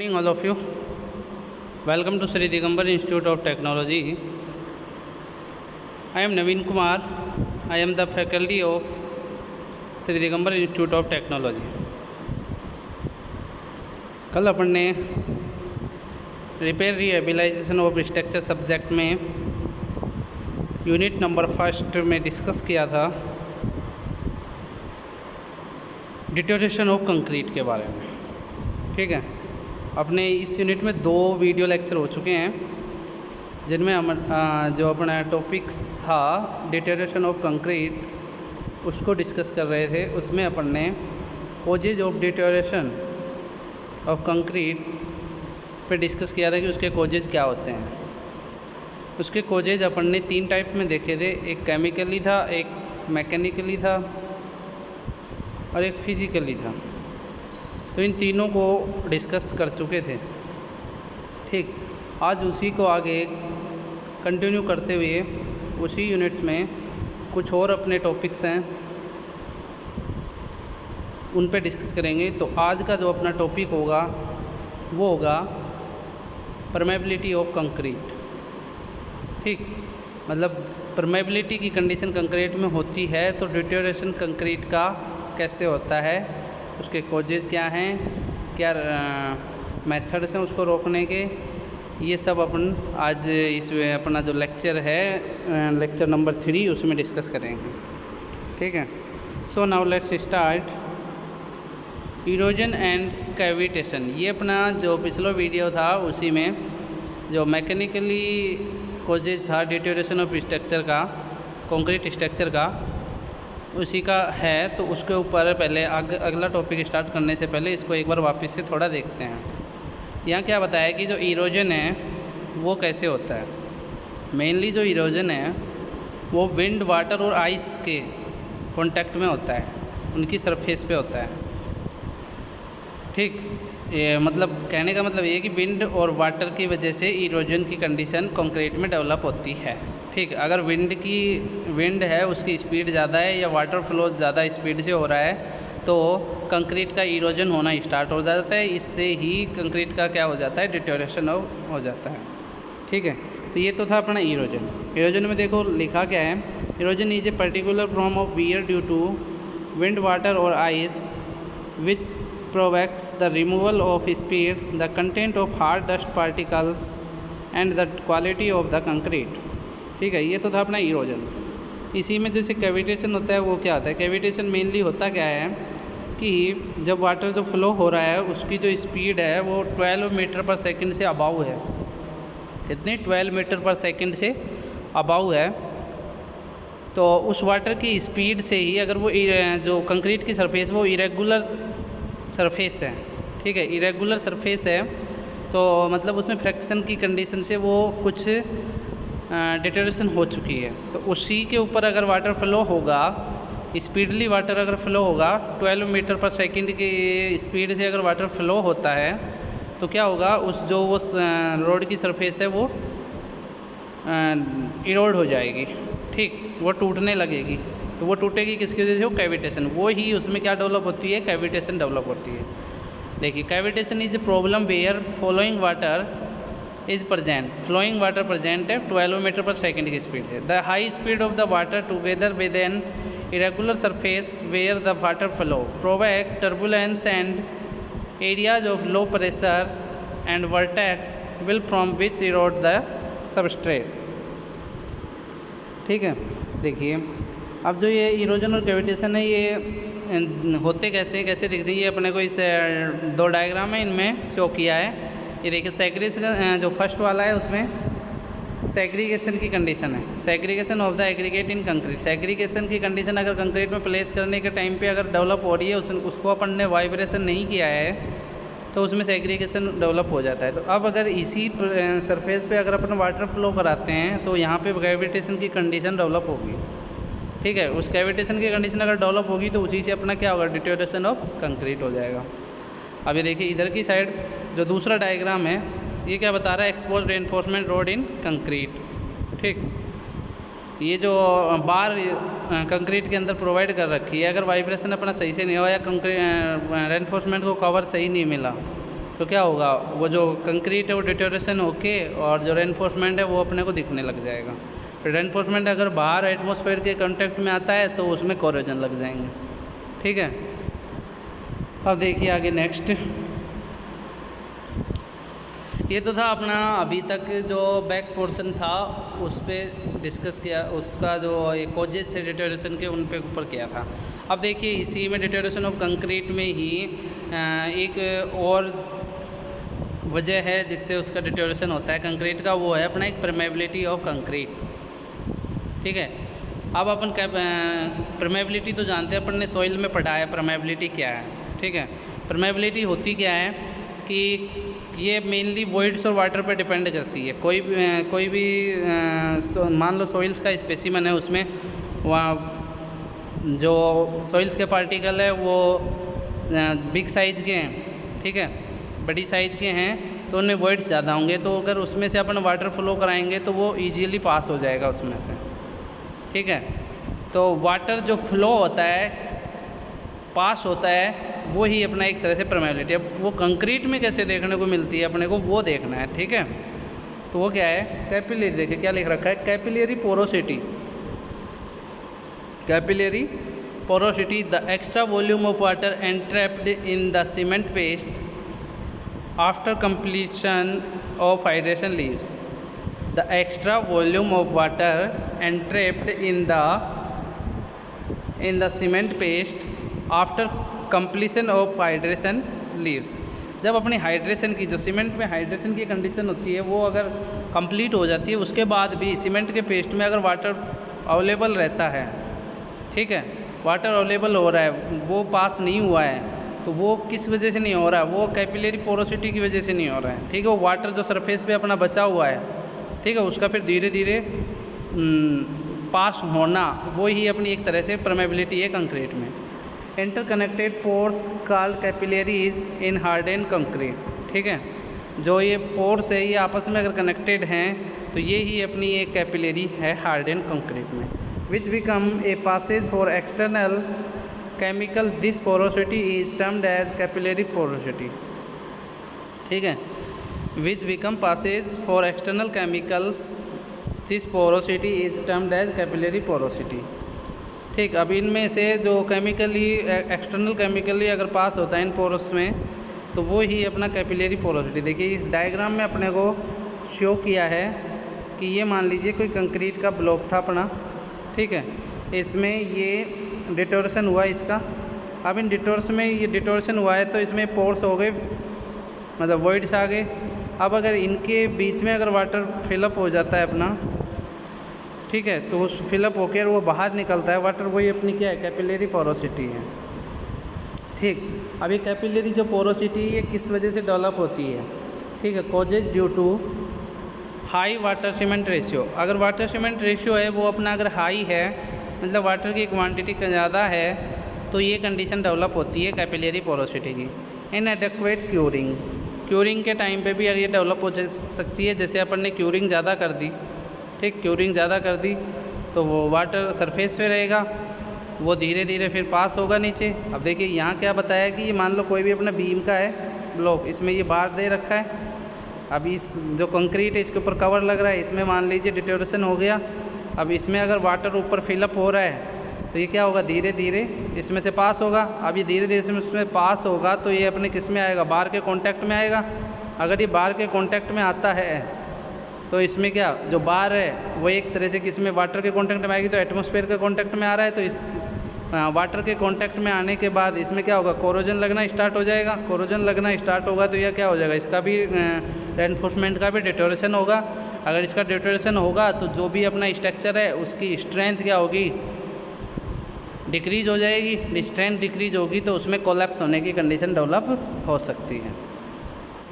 Morning all of you. Welcome to Sri Digambar Institute of Technology. I am Naveen Kumar. I am the faculty of Sri Digambar Institute of Technology. कल अपन ने repair रिहेबिलाइजेशन of structure subject में unit number first में discuss किया था deterioration of concrete के बारे में। ठीक है, अपने इस यूनिट में 2 वीडियो लेक्चर हो चुके हैं जिनमें हम जो अपना टॉपिक्स था डिटोरेशन ऑफ कंक्रीट उसको डिस्कस कर रहे थे। उसमें अपन ने causes of deterioration of concrete पे डिस्कस किया था कि उसके कॉजेज क्या होते हैं। उसके कॉजेज अपन ने 3 टाइप में देखे थे, एक केमिकली था, एक मैकेनिकली था और एक फिजिकली था। तो इन तीनों को डिस्कस कर चुके थे। ठीक, आज उसी को आगे कंटिन्यू करते हुए उसी यूनिट्स में कुछ और अपने टॉपिक्स हैं उन पे डिस्कस करेंगे। तो आज का जो अपना टॉपिक होगा वो होगा परमेबिलिटी ऑफ कंक्रीट। ठीक, मतलब परमेबिलिटी की कंडीशन कंक्रीट में होती है तो डिटोरेशन कंक्रीट का कैसे होता है, उसके कॉजेज क्या हैं, क्या मेथड्स हैं उसको रोकने के, ये सब अपन आज इस अपना जो लेक्चर है लेक्चर नंबर 3 उसमें डिस्कस करेंगे। ठीक है, so now let's start erosion and cavitation. ये अपना जो पिछला वीडियो था उसी में जो मैकेनिकली कॉजेज था डिटोरेशन ऑफ स्ट्रक्चर का, कंक्रीट स्ट्रक्चर का, उसी का है। तो उसके ऊपर पहले अगला टॉपिक स्टार्ट करने से पहले इसको एक बार वापस से थोड़ा देखते हैं। यहाँ क्या बताया कि जो इरोजन है वो कैसे होता है। मेनली जो इरोजन है वो विंड, वाटर और आइस के कांटेक्ट में होता है, उनकी सरफेस पे होता है। ठीक, ये मतलब कहने का मतलब ये है कि विंड और वाटर की वजह से इरोजन की कंडीशन कंक्रीट में डेवलप होती है। ठीक, अगर विंड है उसकी स्पीड ज़्यादा है या वाटर फ्लो ज़्यादा स्पीड से हो रहा है तो कंक्रीट का इरोजन होना स्टार्ट हो जाता है। इससे ही कंक्रीट का क्या हो जाता है, डिटोरेशन हो जाता है। ठीक है, तो ये तो था अपना इरोजन। इरोजन में देखो लिखा क्या है, erosion is a particular form of wear due to wind, water और ice which provokes the removal of speed, the content of hard dust particles and the quality of the concrete. ठीक है, ये तो था अपना इरोजन। इसी में जैसे कैविटेशन होता है वो क्या होता है, कैविटेशन मेनली होता क्या है कि जब वाटर जो फ्लो हो रहा है उसकी जो स्पीड है वो 12 मीटर पर सेकंड से अबाव है। कितनी, 12 मीटर पर सेकंड से अबाव है। तो उस वाटर की स्पीड से ही अगर वो जो कंक्रीट की सरफेस वो इरेगुलर सरफेस है, ठीक है, इरेगुलर सरफेस है, तो मतलब उसमें फ्रैक्शन की कंडीशन से वो कुछ डिटोरेशन हो चुकी है। तो उसी के ऊपर अगर वाटर फ्लो होगा, स्पीडली वाटर अगर फ्लो होगा, 12 मीटर पर सेकंड की स्पीड से अगर वाटर फ्लो होता है तो क्या होगा, उस जो वो रोड की सरफेस है वो इरोड हो जाएगी। ठीक, वो टूटने लगेगी। तो वो टूटेगी किसकी वजह से, वो कैविटेशन, वो ही उसमें क्या डेवलप होती है, कैविटेशन डेवलप होती है। देखिए, cavitation is a problem where following water is present, flowing water present है 12 मीटर पर सेकंड की स्पीड से। The high speed of the water together with an irregular surface where the water flow provoke turbulence and areas of low pressure and vertex will from which erode the substrate. ठीक है, देखिए अब जो ये erosion और cavitation है ये होते कैसे दिख रही है अपने को, इस 2 डायग्राम है इनमें शो किया है। ये देखिए सेग्रीगेशन जो फर्स्ट वाला है उसमें सेग्रीगेशन की कंडीशन है, segregation of the aggregate in concrete. Segregation की कंडीशन अगर कंक्रीट में प्लेस करने के टाइम पे अगर डेवलप हो रही है उसको अपन ने वाइब्रेशन नहीं किया है तो उसमें सेग्रीगेशन डेवलप हो जाता है। तो अब अगर इसी सरफेस पे अगर अपन वाटर फ्लो कराते हैं तो यहाँ पे कैविटेशन की कंडीशन डेवलप होगी। ठीक है, उस कैविटेशन की कंडीशन अगर डेवलप होगी तो उसी से अपना क्या होगा, डिटोरेशन ऑफ कंक्रीट हो जाएगा। अब ये देखिए इधर की साइड जो दूसरा डायग्राम है ये क्या बता रहा है, एक्सपोज रेनफोर्समेंट रोड इन कंक्रीट। ठीक, ये जो बार कंक्रीट के अंदर प्रोवाइड कर रखी है, अगर वाइब्रेशन अपना सही से नहीं हुआ या कंक्रीट रेनफोर्समेंट को कवर सही नहीं मिला तो क्या होगा, वो जो कंक्रीट है वो डिटोरेशन होके और जो रेनफोर्समेंट है वो अपने को दिखने लग जाएगा। फिर रेनफोर्समेंट अगर बाहर एटमॉस्फेयर के कांटेक्ट में आता है तो उसमें कोरोजन लग जाएंगे। ठीक है, अब देखिए आगे नेक्स्ट। ये तो था अपना अभी तक जो बैक पोर्शन था उस पर डिस्कस किया, उसका जो ये कॉजेज थे डिटोरेशन के उन पे ऊपर किया था। अब देखिए इसी में डिटोरेशन ऑफ कंक्रीट में ही एक और वजह है जिससे उसका डिटोरेशन होता है कंक्रीट का, वो है अपना एक परमेबिलिटी ऑफ कंक्रीट। ठीक है, अब अपन परमेबिलिटी तो जानते हैं, अपन ने सॉइल में पढ़ा है परमेबिलिटी क्या है। ठीक है, परमेबिलिटी होती क्या है कि ये मेनली वॉइड्स और वाटर पर डिपेंड करती है। कोई भी मान लो सॉइल्स का स्पेसिमन है, उसमें वहाँ जो सॉइल्स के पार्टिकल है वो बिग साइज़ के हैं। ठीक है, बड़ी साइज़ के हैं तो उनमें वॉइड्स ज़्यादा होंगे, तो अगर उसमें से अपन वाटर फ्लो कराएंगे तो वो ईजीली पास हो जाएगा उसमें से। ठीक है, तो वाटर जो फ्लो होता है, पास होता है, वो ही अपना एक तरह से परमेबिलिटी। अब वो कंक्रीट में कैसे देखने को मिलती है अपने को वो देखना है। ठीक है, तो वो क्या है, कैपिलरी। देखिए क्या लिख रखा है, capillary porosity. Capillary porosity, the extra volume of water entrapped in the cement paste after completion of hydration leaves. The extra volume of water entrapped in the cement paste after completion of hydration leaves. जब अपनी hydration की, जो cement में hydration की condition होती है वो अगर कंप्लीट हो जाती है, उसके बाद भी सीमेंट के पेस्ट में अगर वाटर अवेलेबल रहता है, ठीक है, वाटर अवेलेबल हो रहा है, वो पास नहीं हुआ है, तो वो किस वजह से नहीं हो रहा है, वो कैपिलरी पोरोसिटी की वजह से नहीं हो रहा है। ठीक है, वो वाटर जो सरफेस पे अपना बचा हुआ है, ठीक है, उसका फिर धीरे धीरे पास होना, वो ही अपनी एक तरह से परमेबिलिटी है कंक्रीट में। इंटरकनेक्टेड पोर्स कॉल्ड कैपिलरीज इन हार्डन कंक्रीट। ठीक है, जो ये पोर्स है ये आपस में अगर कनेक्टेड हैं तो ये ही अपनी एक कैपिलरी है हार्डन कंक्रीट में। Which become a passage for external chemical, this porosity is termed as capillary porosity. ठीक है, which become passage for external chemicals, this porosity is termed as capillary porosity. ठीक, अब इनमें से जो केमिकली एक्सटर्नल केमिकली अगर पास होता है इन पोरस में तो वो ही अपना कैपिलरी पोरोसिटी। देखिए इस डायग्राम में अपने को शो किया है कि ये मान लीजिए कोई कंक्रीट का ब्लॉक था अपना। ठीक है, इसमें ये डिटोरेशन हुआ इसका। अब इन डिटोरेशन में ये डिटोरेशन हुआ है तो इसमें पोर्स हो गए, मतलब वॉइड्स आ गए। अब अगर इनके बीच में अगर वाटर फिलअप हो जाता है अपना, ठीक है, तो उस फिलअप होकर वो बाहर निकलता है वाटर, वही अपनी क्या है, कैपिलरी पोरोसिटी है। ठीक, अब ये कैपिलरी जो पोरोसिटी ये किस वजह से डेवलप होती है, ठीक है, causes due to high water cement ratio. अगर वाटर सीमेंट रेशियो है वो अपना अगर हाई है, मतलब वाटर की क्वांटिटी ज़्यादा है, तो ये कंडीशन डेवलप होती है कैपिलरी पोरोसिटी की। इनएडेक्वेट क्यूरिंग, क्यूरिंग के टाइम पे भी ये डेवलप हो सकती है। जैसे अपन ने क्यूरिंग ज़्यादा कर दी, ठीक, क्यूरिंग ज़्यादा कर दी तो वो वाटर सरफेस पे रहेगा, वो धीरे धीरे फिर पास होगा नीचे। अब देखिए यहाँ क्या बताया कि ये मान लो कोई भी अपना बीम का है ब्लॉक, इसमें ये बार दे रखा है। अब इस जो कंक्रीट है इसके ऊपर कवर लग रहा है, इसमें मान लीजिए डिटोरेशन हो गया। अब इसमें अगर वाटर ऊपर फिलअप हो रहा है तो ये क्या होगा, धीरे धीरे इसमें से पास होगा। अब ये धीरे धीरे इसमें पास होगा तो ये अपने किस में आएगा, बार के कांटेक्ट में आएगा। अगर ये बार के कांटेक्ट में आता है तो इसमें क्या, जो बार है वो एक तरह से किस में, वाटर के कांटेक्ट में आएगी, तो एटमॉस्फेयर के कांटेक्ट में आ रहा है, तो इस वाटर के कांटेक्ट में आने के बाद इसमें क्या होगा, कोरोजन लगना स्टार्ट हो जाएगा। कोरोजन लगना स्टार्ट होगा तो यह क्या हो जाएगा, इसका भी रेनफोर्समेंट का भी डिटोरेशन होगा। अगर इसका डिटोरेशन होगा तो जो भी अपना स्ट्रक्चर है उसकी स्ट्रेंथ क्या होगी, डिक्रीज हो जाएगी। स्ट्रेंथ डिक्रीज होगी तो उसमें कोलैप्स होने की कंडीशन डेवलप हो सकती है।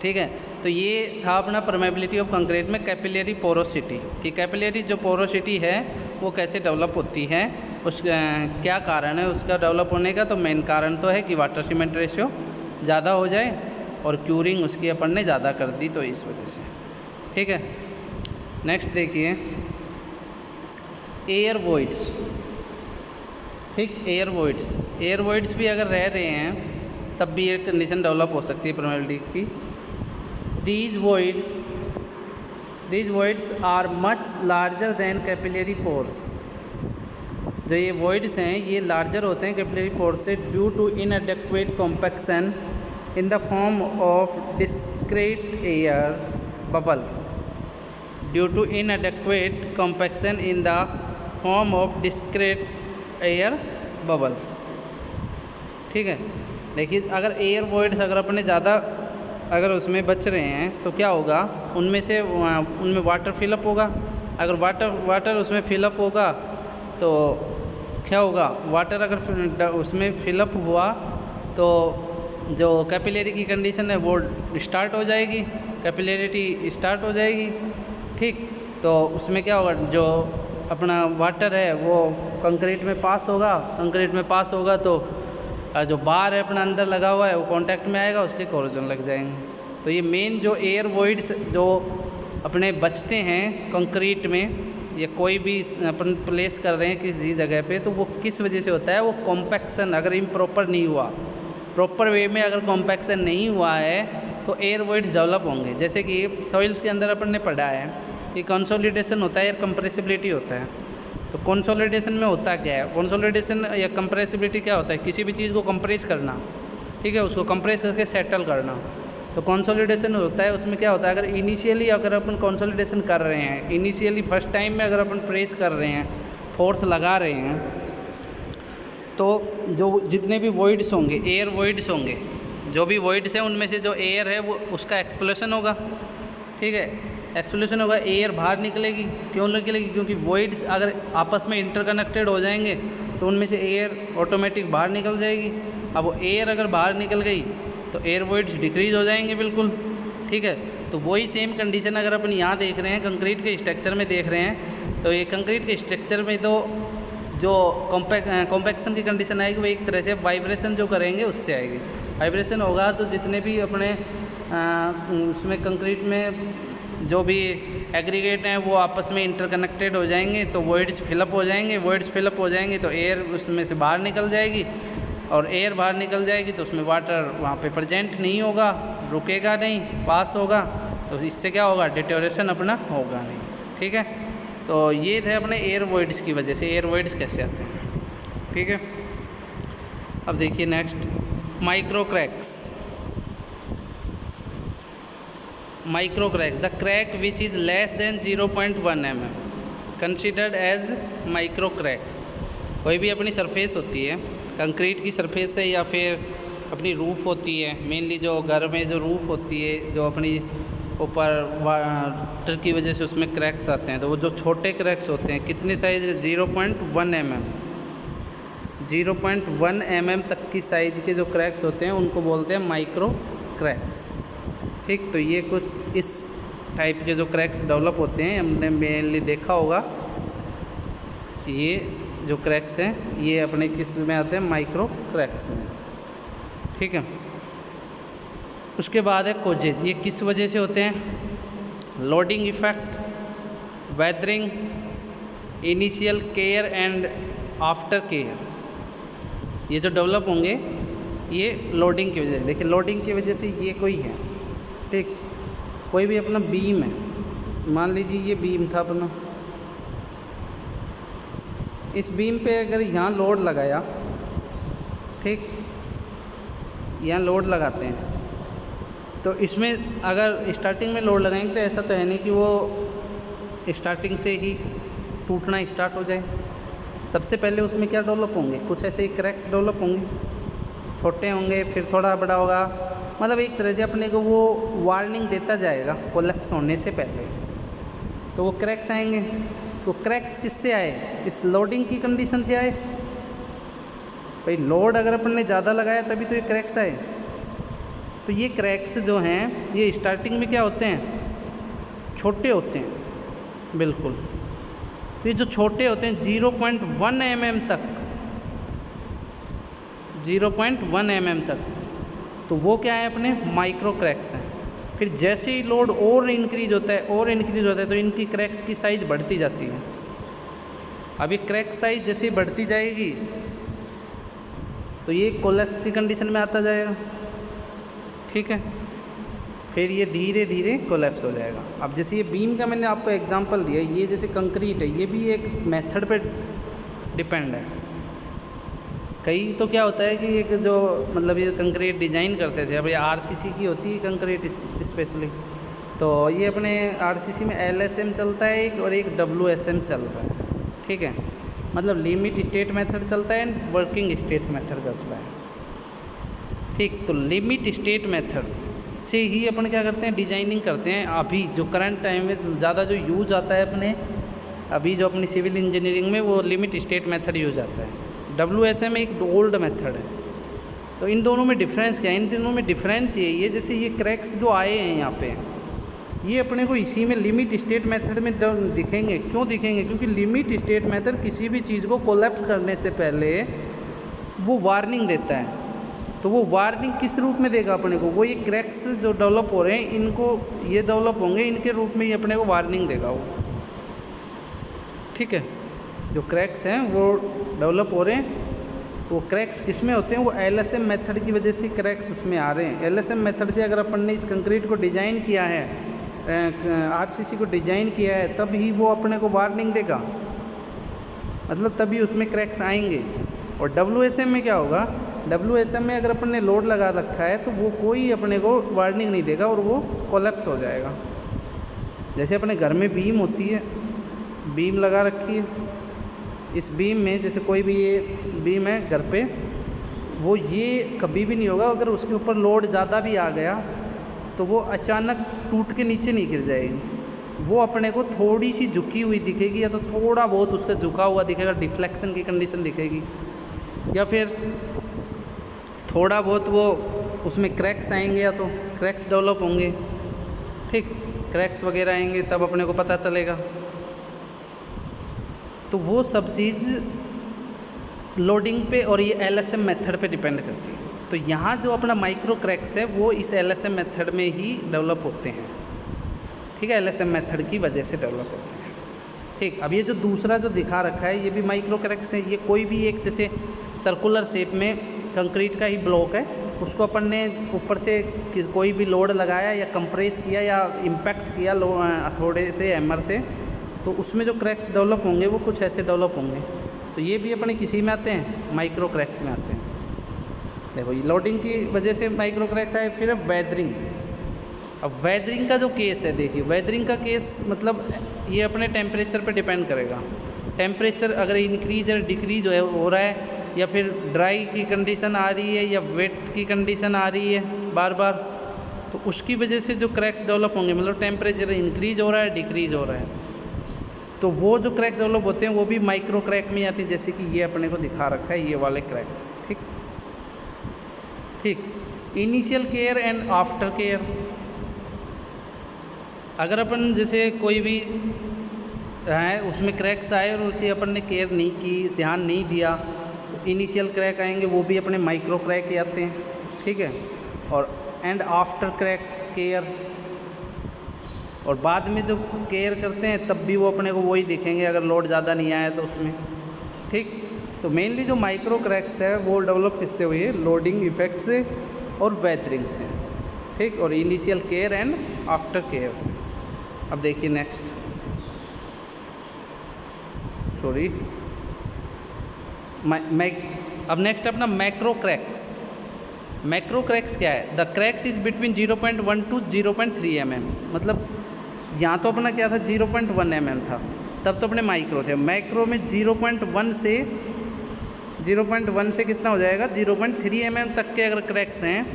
ठीक है, तो ये था अपना परमेबिलिटी ऑफ कंक्रीट में कैपिलरी पोरोसिटी, कि कैपिलरी जो पोरोसिटी है वो कैसे डेवलप होती है, उस क्या कारण है उसका डेवलप होने का। तो मेन कारण तो है कि वाटर सीमेंट रेशियो ज़्यादा हो जाए और क्यूरिंग उसकी अपन ने ज़्यादा कर दी, तो इस वजह से। ठीक है, नेक्स्ट देखिए एयर वॉइड्स। ठीक, एयर वॉइड्स भी अगर रह रहे हैं तब भी ये कंडीशन डेवलप हो सकती है परमेबिलिटी की। these voids are much larger than capillary pores। जो ये voids हैं ये larger होते हैं capillary pores से due to inadequate compaction in the form of discrete air bubbles। due to inadequate compaction in the form of discrete air bubbles। ठीक है, देखिए अगर एयर वॉइड्स अगर अपने ज़्यादा अगर उसमें बच रहे हैं तो क्या होगा, उनमें वाटर फिलअप होगा। अगर वाटर उसमें फिलअप होगा तो क्या होगा, वाटर अगर उसमें फिलअप हुआ तो जो कैपिलरी की कंडीशन है वो स्टार्ट हो जाएगी, कैपिलरिटी स्टार्ट हो जाएगी। ठीक, तो उसमें क्या होगा, जो अपना वाटर है वो कंक्रीट में पास होगा तो जो बार है अपना अंदर लगा हुआ है वो कांटेक्ट में आएगा, उसके कोरोजन लग जाएंगे। तो ये मेन जो एयर वॉइड्स जो अपने बचते हैं कंक्रीट में या कोई भी अपन प्लेस कर रहे हैं किसी जगह पे, तो वो किस वजह से होता है, वो कॉम्पैक्शन अगर इम्प्रॉपर नहीं हुआ, प्रॉपर वे में अगर कॉम्पैक्शन नहीं हुआ है तो एयर वॉइड्स डेवलप होंगे। जैसे कि सॉइल्स के अंदर अपन ने पढ़ा है कि कंसोलिडेशन होता है या कंप्रेसिबिलिटी होता है। तो कंसोलिडेशन में होता क्या है, कंसोलिडेशन या कंप्रेसिबिलिटी क्या होता है, किसी भी चीज़ को कंप्रेस करना, ठीक है, उसको कंप्रेस करके सेटल करना। तो कंसोलिडेशन होता है, उसमें क्या होता है, अगर इनिशियली अगर अपन कंसोलिडेशन कर रहे हैं, इनिशियली फर्स्ट टाइम में अगर अपन प्रेस कर रहे हैं, फोर्स लगा रहे हैं, तो जो जितने भी वॉइड्स होंगे, एयर वॉइड्स होंगे, जो भी वॉइड्स हैं उनमें से जो एयर है वो उसका एक्सप्लोशन होगा। ठीक है, एक्सप्लोशन होगा, एयर बाहर निकलेगी। क्यों निकलेगी, क्योंकि वॉइड्स अगर आपस में इंटरकनेक्टेड हो जाएंगे तो उनमें से एयर ऑटोमेटिक बाहर निकल जाएगी। अब वो एयर अगर बाहर निकल गई तो एयर वॉइड्स डिक्रीज हो जाएंगे बिल्कुल। ठीक है, तो वही सेम कंडीशन अगर अपन यहाँ देख रहे हैं, कंक्रीट के स्ट्रक्चर में देख रहे हैं, तो ये कंक्रीट के स्ट्रक्चर में तो जो कॉम्पैक्शन की कंडीशन आएगी वो एक तरह से वाइब्रेशन जो करेंगे उससे आएगी। वाइब्रेशन होगा तो जितने भी अपने उसमें कंक्रीट में जो भी एग्रीगेट हैं वो आपस में इंटरकनेक्टेड हो जाएंगे, तो वॉइड्स फिलअप हो जाएंगे। वॉइड्स फिलअप हो जाएंगे तो एयर उसमें से बाहर निकल जाएगी, और एयर बाहर निकल जाएगी तो उसमें वाटर वहाँ पे प्रेजेंट नहीं होगा, रुकेगा नहीं, पास होगा, तो इससे क्या होगा, डिटोरेशन अपना होगा नहीं। ठीक है, तो ये थे अपने एयर वॉइड्स की वजह से, एयर वॉइड्स कैसे आते हैं। ठीक है, अब देखिए next, micro cracks. Micro crack, the crack which is less than 0.1 mm considered as micro cracks. कोई भी अपनी सरफेस होती है, कंक्रीट की सरफेस है या फिर अपनी रूफ होती है, मेनली जो घर में जो रूफ होती है, जो अपनी ऊपर वाटर की वजह से उसमें क्रैक्स आते हैं, तो वो जो छोटे क्रैक्स होते हैं, कितने साइज, 0.1 mm, 0.1 mm तक की साइज़ के जो क्रैक्स होते हैं उनको बोलते हैं माइक्रो क्रैक्स। ठीक, तो ये कुछ इस टाइप के जो क्रैक्स डेवलप होते हैं, हमने मेनली देखा होगा। ये जो क्रैक्स हैं ये अपने किस में आते हैं, माइक्रो क्रैक्स में। ठीक है, उसके बाद है कोजेज। ये किस वजह से होते हैं, loading effect, weathering, initial care and after care. ये जो डेवलप होंगे ये लोडिंग की वजह से। देखिए लोडिंग की वजह से ये कोई है, ठीक, कोई भी अपना बीम है, मान लीजिए ये बीम था अपना, इस बीम पे अगर यहाँ लोड लगाया, ठीक, यहाँ लोड लगाते हैं, तो इसमें अगर स्टार्टिंग में लोड लगाएंगे तो ऐसा तो है नहीं कि वो स्टार्टिंग से ही टूटना स्टार्ट हो जाए। सबसे पहले उसमें क्या डेवलप होंगे, कुछ ऐसे ही क्रैक्स डेवलप होंगे, छोटे होंगे, फिर थोड़ा बड़ा होगा, मतलब एक तरह से अपने को वो वार्निंग देता जाएगा कोलैप्स होने से पहले, तो वो क्रैक्स आएंगे। तो क्रैक्स किससे आए, इस लोडिंग की कंडीशन से आए। भाई लोड अगर अपन ने ज़्यादा लगाया तभी तो ये क्रैक्स आए। तो ये क्रैक्स जो हैं ये स्टार्टिंग में क्या होते हैं, छोटे होते हैं बिल्कुल। तो ये जो छोटे होते हैं 0.1 mm तक, 0.1 mm तक, तो वो क्या है, अपने माइक्रो क्रैक्स हैं। फिर जैसे ही लोड और इंक्रीज होता है तो इनकी क्रैक्स की साइज़ बढ़ती जाती है। अब ये क्रैक साइज़ जैसे ही बढ़ती जाएगी तो ये कोलैप्स की कंडीशन में आता जाएगा। ठीक है, फिर ये धीरे धीरे कोलैप्स हो जाएगा। अब जैसे ये बीम का मैंने आपको एग्जांपल दिया, ये जैसे कंक्रीट है, ये भी एक मेथड पे डिपेंड है। कई तो क्या होता है कि एक जो मतलब ये कंक्रीट डिज़ाइन करते थे, अब ये आरसीसी की होती है कंक्रीट स्पेशली, तो ये अपने आरसीसी में एलएसएम चलता है एक, और एक डब्ल्यूएसएम चलता है, ठीक है। मतलब लिमिट स्टेट मेथड चलता है एंड वर्किंग स्टेट मेथड चलता है, ठीक। तो लिमिट स्टेट मेथड से ही अपन क्या करते हैं, डिजाइनिंग करते हैं। अभी जो करंट टाइम में ज़्यादा जो यूज आता है अपने, अभी जो अपनी सिविल इंजीनियरिंग में, वो लिमिट स्टेट मेथड यूज आता है। डब्ल्यूएसएम एक ओल्ड मेथड है। तो इन दोनों में डिफरेंस क्या है? इन दोनों में डिफरेंस यही है, जैसे ये क्रैक्स जो आए हैं यहाँ पे, ये अपने को इसी में लिमिट स्टेट मेथड में दिखेंगे। क्यों दिखेंगे? क्योंकि लिमिट स्टेट मेथड किसी भी चीज़ को कोलैप्स करने से पहले वो वार्निंग देता है। तो वो वार्निंग किस रूप में देगा अपने को? वो ये क्रैक्स जो डेवलप हो रहे हैं, इनको ये डेवलप होंगे, इनके रूप में ही अपने को वार्निंग देगा वो, ठीक है। जो क्रैक्स हैं वो डेवलप हो रहे हैं, तो वो क्रैक्स किस में होते हैं? वो एलएसएम मेथड की वजह से क्रैक्स उसमें आ रहे हैं। एलएसएम मेथड से अगर अपन ने इस कंक्रीट को डिज़ाइन किया है, आरसीसी को डिज़ाइन किया है, तब ही वो अपने को वार्निंग देगा, मतलब तभी उसमें क्रैक्स आएंगे। और डब्ल्यूएसएम में क्या होगा? डब्ल्यूएसएम में अगर अपन ने लोड लगा रखा है तो वो कोई अपने को वार्निंग नहीं देगा और वो कोलैप्स हो जाएगा। जैसे अपने घर में बीम होती है, बीम लगा रखी है, इस बीम में जैसे कोई भी ये बीम है घर पे, वो ये कभी भी नहीं होगा अगर उसके ऊपर लोड ज़्यादा भी आ गया तो वो अचानक टूट के नीचे नहीं गिर जाएगी। वो अपने को थोड़ी सी झुकी हुई दिखेगी, या तो थोड़ा बहुत उसका झुका हुआ दिखेगा, डिफ्लेक्शन की कंडीशन दिखेगी, या फिर थोड़ा बहुत वो उसमें क्रैक्स आएंगे, या तो क्रैक्स डेवलप होंगे, ठीक। क्रैक्स वगैरह आएंगे तब अपने को पता चलेगा। तो वो सब चीज़ लोडिंग पे और ये एलएसएम मेथड पे डिपेंड करती है। तो यहाँ जो अपना माइक्रो क्रैक्स है वो इस एलएसएम मेथड में ही डेवलप होते हैं, ठीक है। एलएसएम मेथड की वजह से डेवलप होते हैं, ठीक। अब ये जो दूसरा जो दिखा रखा है, ये भी माइक्रो क्रैक्स है। ये कोई भी एक जैसे सर्कुलर शेप में कंक्रीट का ही ब्लॉक है, उसको अपन ने ऊपर से कोई भी लोड लगाया या कंप्रेस किया या इम्पैक्ट किया थोड़े से हैमर से, तो उसमें जो क्रैक्स डेवलप होंगे वो कुछ ऐसे डेवलप होंगे। तो ये भी अपने किसी में आते हैं, माइक्रो क्रैक्स में आते हैं। देखो ये लोडिंग की वजह से माइक्रो क्रैक्स आए। फिर वेदरिंग। अब वेदरिंग का जो केस है, देखिए वेदरिंग का केस मतलब ये अपने टेम्परेचर पे डिपेंड करेगा। टेम्परेचर अगर इंक्रीज और डिक्रीज हो रहा है, या फिर ड्राई की कंडीशन आ रही है या वेट की कंडीशन आ रही है बार बार, तो उसकी वजह से जो क्रैक्स डेवलप होंगे, मतलब टेम्परेचर इंक्रीज हो रहा है, डिक्रीज हो रहा है, तो वो जो क्रैक डेवलप होते हैं वो भी माइक्रो क्रैक में आते हैं। जैसे कि ये अपने को दिखा रखा है, ये वाले क्रैक्स, ठीक ठीक। Initial care and after care. अगर अपन जैसे कोई भी है उसमें क्रैक्स आए और उसकी अपन ने केयर नहीं की, ध्यान नहीं दिया, तो इनिशियल क्रैक आएंगे, वो भी अपने माइक्रो क्रैक ही आते हैं, ठीक है। और एंड आफ्टर क्रैक केयर, और बाद में जो केयर करते हैं तब भी वो अपने को वही दिखेंगे अगर लोड ज़्यादा नहीं आया तो उसमें, ठीक। तो मेनली जो माइक्रो क्रैक्स है वो डेवलप किससे हुई है? लोडिंग इफेक्ट से और वेदरिंग से, ठीक। और initial care and after care से। अब देखिए नेक्स्ट, सॉरी अब नेक्स्ट अपना मैक्रो क्रैक्स। मैक्रो क्रैक्स क्या है? The cracks is between 0.1 to 0.3 mm। मतलब यहाँ तो अपना क्या था 0.1 mm था, तब तो अपने माइक्रो थे। मैक्रो में 0.1 से कितना हो जाएगा? 0.3 mm तक के अगर क्रैक्स हैं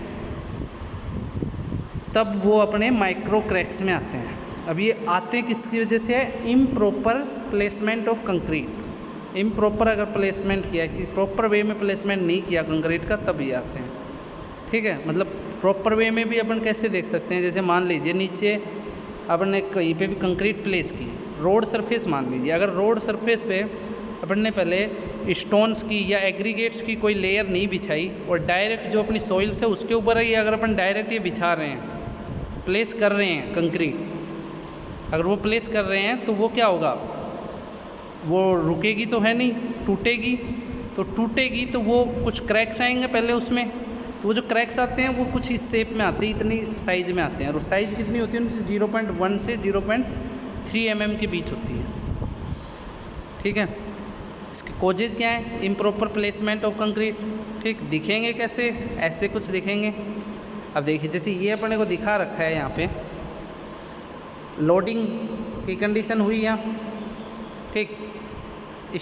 तब वो अपने माइक्रो क्रैक्स में आते हैं। अब ये आते किसकी वजह से है? Improper placement of concrete. Improper अगर प्लेसमेंट किया, कि प्रॉपर वे में प्लेसमेंट नहीं किया कंक्रीट का, तब ये आते हैं, ठीक है। मतलब प्रॉपर वे में भी अपन कैसे देख सकते हैं? जैसे मान लीजिए नीचे अपन ने कहीं पे भी कंक्रीट प्लेस की, रोड सरफेस मान लीजिए, अगर रोड सरफेस पे अपन ने पहले स्टोन्स की या एग्रीगेट्स की कोई लेयर नहीं बिछाई और डायरेक्ट जो अपनी सॉइल्स है उसके ऊपर ही अगर अपन डायरेक्ट ये बिछा रहे हैं, प्लेस कर रहे हैं कंक्रीट, अगर वो प्लेस कर रहे हैं तो वो क्या होगा? वो रुकेगी तो है नहीं, टूटेगी। तो टूटेगी तो वो कुछ क्रैक्स आएंगे पहले उसमें, तो वो जो क्रैक्स आते हैं वो कुछ इस शेप में आते हैं, इतनी साइज़ में आते हैं, और साइज़ कितनी होती है 0.1 से 0.3 mm के बीच होती है। ठीक है, इसके कॉजेज क्या है? Improper placement of concrete. ठीक, दिखेंगे कैसे? ऐसे कुछ दिखेंगे। अब देखिए जैसे ये अपने को दिखा रखा है यहाँ पे, लोडिंग की कंडीशन हुई यहाँ। ठीक,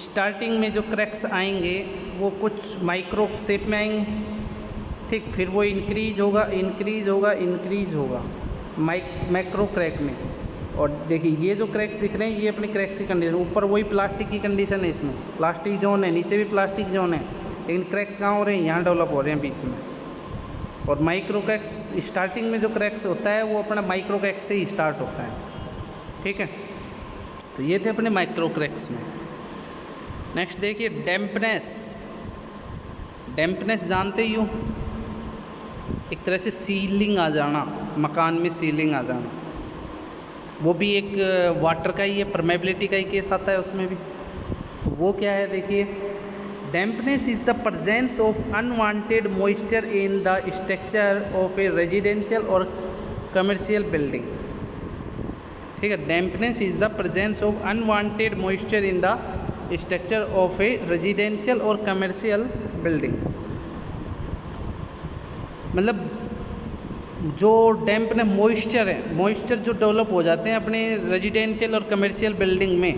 स्टार्टिंग में जो क्रैक्स आएंगे वो कुछ माइक्रो शेप में आएंगे। ठीक, फिर वो इंक्रीज होगा इंक्रीज होगा इंक्रीज होगा मैक्रो क्रैक में। और देखिए ये जो क्रैक्स दिख रहे हैं ये अपने क्रैक्स की कंडीशन, ऊपर वही प्लास्टिक की कंडीशन है, इसमें प्लास्टिक जोन है, नीचे भी प्लास्टिक जोन है, लेकिन क्रैक्स कहाँ हो रहे हैं? यहाँ डेवलप हो रहे हैं बीच में। और माइक्रो क्रैक्स स्टार्टिंग में जो क्रैक्स होता है वो अपना माइक्रो क्रैक्स से ही स्टार्ट होता है। ठीक है, तो ये थे अपने माइक्रो क्रैक्स में। नेक्स्ट देखिए डैम्पनेस। डैम्पनेस जानते ही हो, एक तरह से सीलिंग आ जाना, मकान में सीलिंग आ जाना, वो भी एक वाटर का ही है, परमेबिलिटी का ही केस आता है उसमें भी। तो वो क्या है देखिए, dampness is the presence of unwanted moisture in the structure of A residential और कमर्शियल बिल्डिंग। ठीक है, dampness is the presence of unwanted moisture in the structure of A residential और कमर्शियल बिल्डिंग। मतलब जो डैम्पनेस मॉइस्चर है, moisture जो develop हो जाते हैं अपने रेजिडेंशियल और कमर्शियल बिल्डिंग में,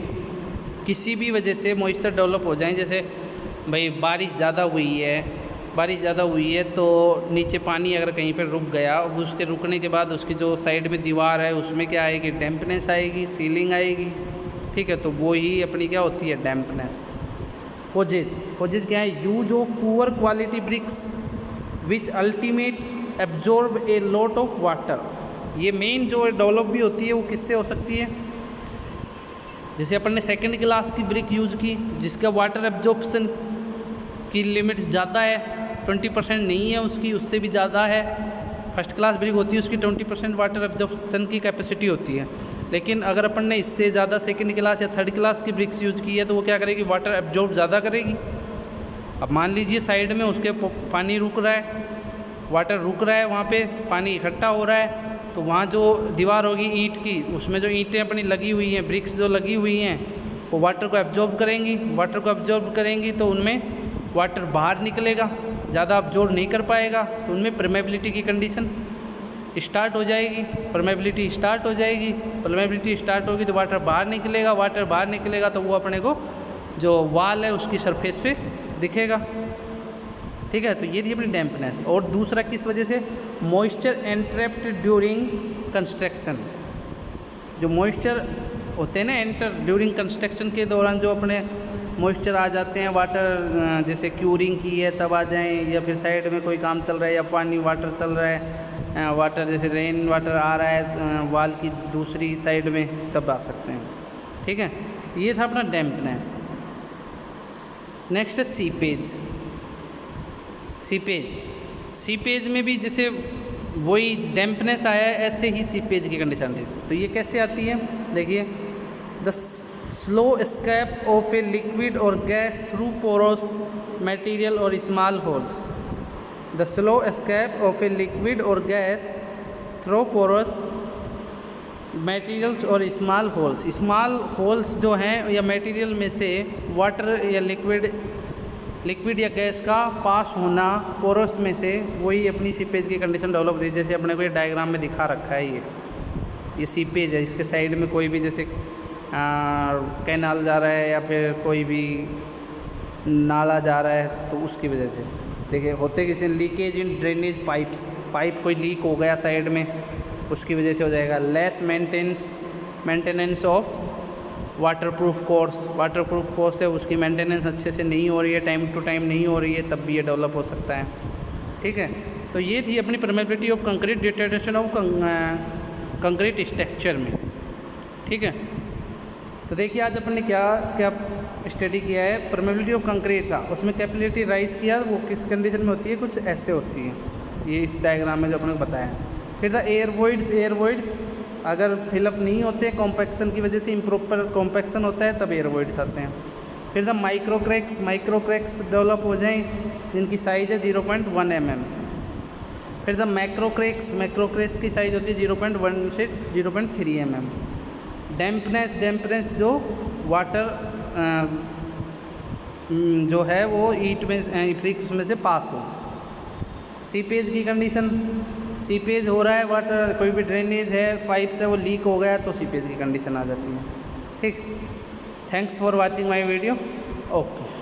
किसी भी वजह से मॉइस्चर डेवलप हो जाए, जैसे भाई बारिश ज़्यादा हुई है तो नीचे पानी अगर कहीं पर रुक गया, अब उसके रुकने के बाद उसकी जो साइड में दीवार है उसमें क्या आएगी? डैम्पनेस आएगी, सीलिंग आएगी। ठीक है, तो वो ही अपनी क्या होती है? डैम्पनेस। कॉजेज क्या है? Use of poor quality bricks which ultimate absorb a lot of water. ये मेन जो डेवलप भी होती है वो किससे हो सकती है? जैसे अपन ने सेकंड क्लास की ब्रिक यूज़ की जिसका वाटर एब्जॉर्प्शन की लिमिट ज़्यादा है, 20% नहीं है उसकी, उससे भी ज़्यादा है। फर्स्ट क्लास ब्रिक होती है उसकी 20% वाटर एब्जॉर्प्शन की कैपेसिटी होती है, लेकिन अगर अपन ने इससे ज़्यादा सेकंड क्लास या थर्ड क्लास की ब्रिक्स यूज़ की है तो वो क्या करेगी? वाटर एब्जॉर्ब ज़्यादा करेगी। अब मान लीजिए साइड में उसके पानी रुक रहा है, वाटर रुक रहा है, वहाँ पे पानी इकट्ठा हो रहा है, तो वहाँ जो दीवार होगी ईंट की, उसमें जो ईंटें अपनी लगी हुई हैं, ब्रिक्स जो लगी हुई हैं, वो वाटर को एब्जॉर्ब करेंगी। वाटर को एब्जॉर्ब करेंगी तो उनमें वाटर बाहर निकलेगा, ज़्यादा एब्जॉर्ब नहीं कर पाएगा, तो उनमें परमेबिलिटी की कंडीशन स्टार्ट हो जाएगी। परमेबिलिटी स्टार्ट होगी तो वाटर बाहर निकलेगा तो वो अपने को जो वाल है उसकी सरफेस पे दिखेगा। ठीक है, तो ये थी अपनी डैम्पनेस। और दूसरा किस वजह से? Moisture entrapped during construction. जो मॉइस्चर होते हैं ना एंटर ड्यूरिंग कंस्ट्रक्शन के दौरान जो अपने मॉइस्चर आ जाते हैं, वाटर जैसे क्यूरिंग की है तब आ जाएं, या फिर साइड में कोई काम चल रहा है या पानी वाटर चल रहा है, वाटर जैसे रेन वाटर आ रहा है वाल की दूसरी साइड में, तब आ सकते हैं। ठीक है, ये था अपना डैम्पनेस। नेक्स्ट है सीपेज में भी जैसे वही डैम्पनेस आया है, ऐसे ही सीपेज की कंडीशन है। तो ये कैसे आती है देखिए, the slow escape of a liquid और गैस थ्रू पोरस मटेरियल और small holes. The slow escape of a liquid और गैस थ्रू पोरस मटेरियल्स और स्मॉल होल्स जो हैं या मटेरियल में से वाटर या लिक्विड या गैस का पास होना पोरस में से, वही अपनी सीपेज की कंडीशन डेवलप होती है। जैसे अपने को ये डायग्राम में दिखा रखा है, ये सीपेज है, इसके साइड में कोई भी जैसे कैनाल जा रहा है या फिर कोई भी नाला जा रहा है, तो उसकी वजह से देखिए होते किसी लीकेज इन ड्रेनेज पाइप कोई लीक हो गया साइड में, उसकी वजह से हो जाएगा। Less maintenance of waterproof course है, उसकी मेंटेनेंस अच्छे से नहीं हो रही है, टाइम टू टाइम नहीं हो रही है, तब भी ये डेवलप हो सकता है। ठीक है, तो ये थी अपनी permeability of concrete, deterioration of concrete structure में। ठीक है, तो देखिए आज अपन ने क्या स्टडी किया है। परमेबिलिटी ऑफ कंक्रीट था, उसमें कैपेबिलिटी राइज किया, वो किस कंडीशन में होती है? कुछ ऐसे होती है, ये इस डायग्राम में जो अपने को बताया। फिर था एयर वॉइड्स अगर फिलअप नहीं होते कॉम्पैक्शन की वजह से, इम्प्रॉपर कॉम्पैक्शन होता है तब एयर वॉइड्स आते हैं। फिर था माइक्रो क्रैक्स डेवलप हो जाएं जिनकी साइज़ है 0.1 mm। फिर द मैक्रोक्रैक्स की साइज़ होती है 0.1 से 0.3 mm। डैम्पनेस जो वाटर जो है वो ईट में फ्रिक्स में से पास हो। सीपेज की कंडीशन, सीपेज हो रहा है, वाटर कोई भी ड्रेनेज है, पाइप से वो लीक हो गया तो सीपेज की कंडीशन आ जाती है। ठीक, thanks for watching my video. Okay.